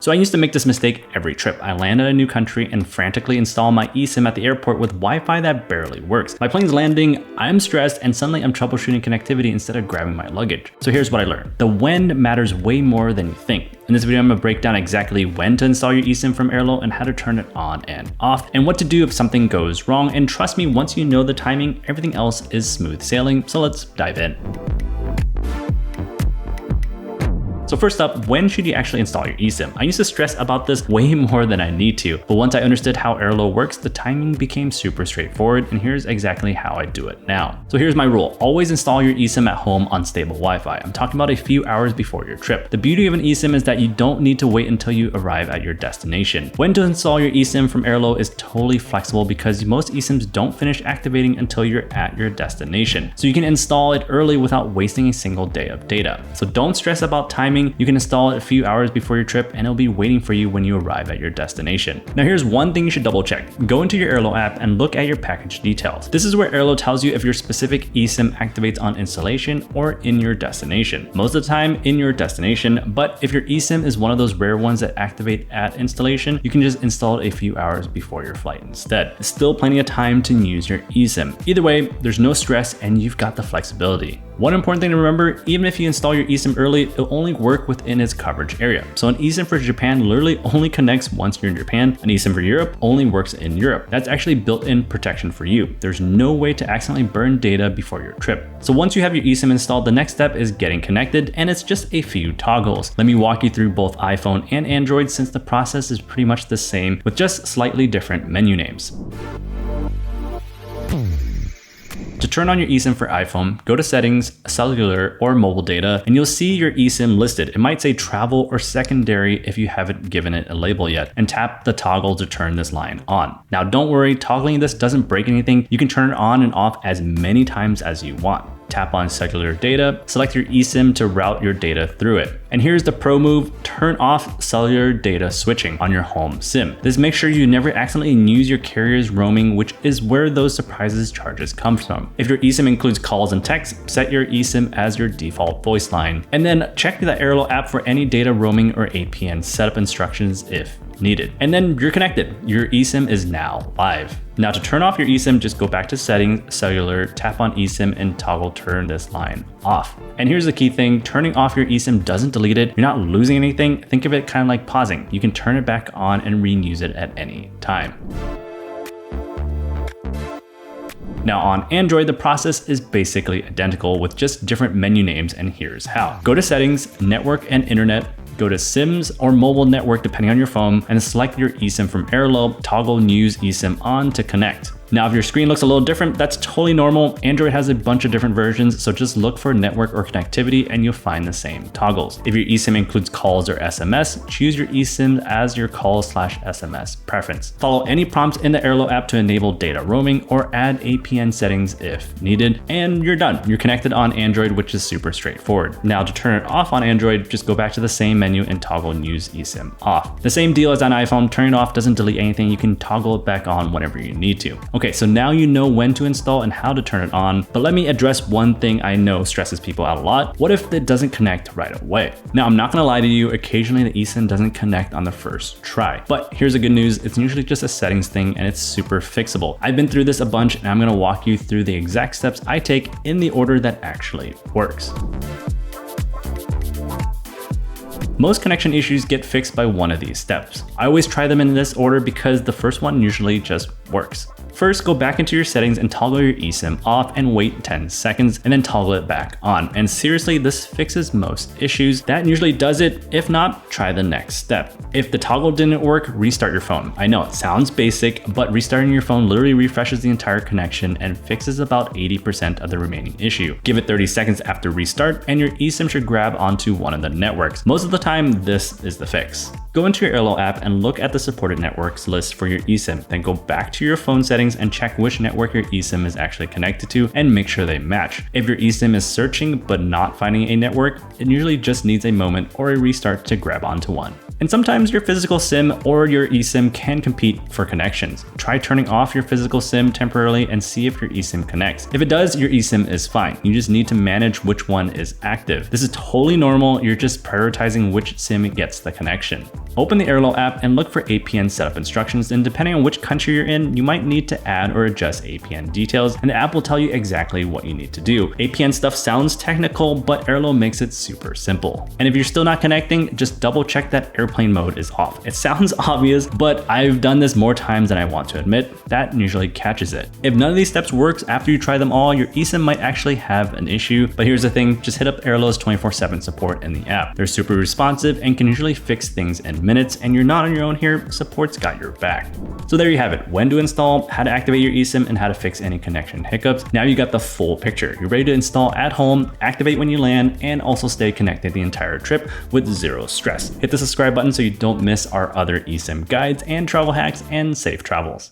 So I used to make this mistake every trip. I land at a new country and frantically install my eSIM at the airport with Wi-Fi that barely works. My plane's landing, I'm stressed, and suddenly I'm troubleshooting connectivity instead of grabbing my luggage. So here's what I learned. The when matters way more than you think. In this video, I'm gonna break down exactly when to install your eSIM from Airalo and how to turn it on and off, and what to do if something goes wrong. And trust me, once you know the timing, everything else is smooth sailing. So let's dive in. So first up, when should you actually install your eSIM? I used to stress about this way more than I need to, but once I understood how Airalo works, the timing became super straightforward, and here's exactly how I do it now. So here's my rule. Always install your eSIM at home on stable Wi-Fi. I'm talking about a few hours before your trip. The beauty of an eSIM is that you don't need to wait until you arrive at your destination. When to install your eSIM from Airalo is totally flexible because most eSIMs don't finish activating until you're at your destination. So you can install it early without wasting a single day of data. So don't stress about timing. You can install it a few hours before your trip and it'll be waiting for you when you arrive at your destination. Now here's one thing you should double check. Go into your Airalo app and look at your package details. This is where Airalo tells you if your specific eSIM activates on installation or in your destination. Most of the time in your destination, but if your eSIM is one of those rare ones that activate at installation, you can just install it a few hours before your flight instead. It's still plenty of time to use your eSIM. Either way, there's no stress and you've got the flexibility. One important thing to remember, even if you install your eSIM early, it'll only work within its coverage area. So an eSIM for Japan literally only connects once you're in Japan. An eSIM for Europe only works in Europe. That's actually built-in protection for you. There's no way to accidentally burn data before your trip. So once you have your eSIM installed, the next step is getting connected, and it's just a few toggles. Let me walk you through both iPhone and Android since the process is pretty much the same with just slightly different menu names. To turn on your eSIM for iPhone, go to Settings, Cellular, or Mobile Data, and you'll see your eSIM listed. It might say Travel or Secondary if you haven't given it a label yet, and tap the toggle to turn this line on. Now don't worry, toggling this doesn't break anything. You can turn it on and off as many times as you want. Tap on cellular data, select your eSIM to route your data through it. And here's the pro move, turn off cellular data switching on your home SIM. This makes sure you never accidentally use your carrier's roaming, which is where those surprises charges come from. If your eSIM includes calls and texts, set your eSIM as your default voice line. And then check the Airalo app for any data roaming or APN setup instructions if needed. And then you're connected. Your eSIM is now live. Now to turn off your eSIM, just go back to Settings, Cellular, tap on eSIM and toggle turn this line off. And here's the key thing, turning off your eSIM doesn't delete it. You're not losing anything. Think of it kind of like pausing. You can turn it back on and reuse it at any time. Now on Android, the process is basically identical with just different menu names, and here's how. Go to Settings, Network and Internet, go to SIMs or mobile network depending on your phone, and select your eSIM from Airalo, toggle Use eSIM on to connect. Now, if your screen looks a little different, that's totally normal. Android has a bunch of different versions, so just look for network or connectivity and you'll find the same toggles. If your eSIM includes calls or SMS, choose your eSIM as your call/SMS preference. Follow any prompts in the Airalo app to enable data roaming or add APN settings if needed, and you're done. You're connected on Android, which is super straightforward. Now to turn it off on Android, just go back to the same menu and toggle Use eSIM off. The same deal as on iPhone, turning it off doesn't delete anything. You can toggle it back on whenever you need to. Okay, so now you know when to install and how to turn it on, but let me address one thing I know stresses people out a lot. What if it doesn't connect right away? Now, I'm not gonna lie to you, occasionally the eSIM doesn't connect on the first try, but here's the good news, it's usually just a settings thing and it's super fixable. I've been through this a bunch and I'm gonna walk you through the exact steps I take in the order that actually works. Most connection issues get fixed by one of these steps. I always try them in this order because the first one usually just works. First, go back into your settings and toggle your eSIM off and wait 10 seconds and then toggle it back on. And seriously, this fixes most issues. That usually does it. If not, try the next step. If the toggle didn't work, restart your phone. I know it sounds basic, but restarting your phone literally refreshes the entire connection and fixes about 80% of the remaining issue. Give it 30 seconds after restart and your eSIM should grab onto one of the networks. Most of the time, this is the fix. Go into your Airalo app and look at the supported networks list for your eSIM. Then go back to your phone settings and check which network your eSIM is actually connected to and make sure they match. If your eSIM is searching but not finding a network, it usually just needs a moment or a restart to grab onto one. And sometimes your physical SIM or your eSIM can compete for connections. Try turning off your physical SIM temporarily and see if your eSIM connects. If it does, your eSIM is fine. You just need to manage which one is active. This is totally normal. You're just prioritizing which SIM gets the connection. Open the Airalo app and look for APN setup instructions, and depending on which country you're in, you might need to add or adjust APN details, and the app will tell you exactly what you need to do. APN stuff sounds technical, but Airalo makes it super simple. And if you're still not connecting, just double check that airplane mode is off. It sounds obvious, but I've done this more times than I want to admit. That usually catches it. If none of these steps works after you try them all, your eSIM might actually have an issue, but here's the thing, just hit up Airalo's 24/7 support in the app. They're super responsive and can usually fix things in minutes, and you're not on your own here, support's got your back. So there you have it, when to install, how to activate your eSIM, and how to fix any connection hiccups. Now you got the full picture. You're ready to install at home, activate when you land, and also stay connected the entire trip with zero stress. Hit the subscribe button so you don't miss our other eSIM guides and travel hacks, and safe travels.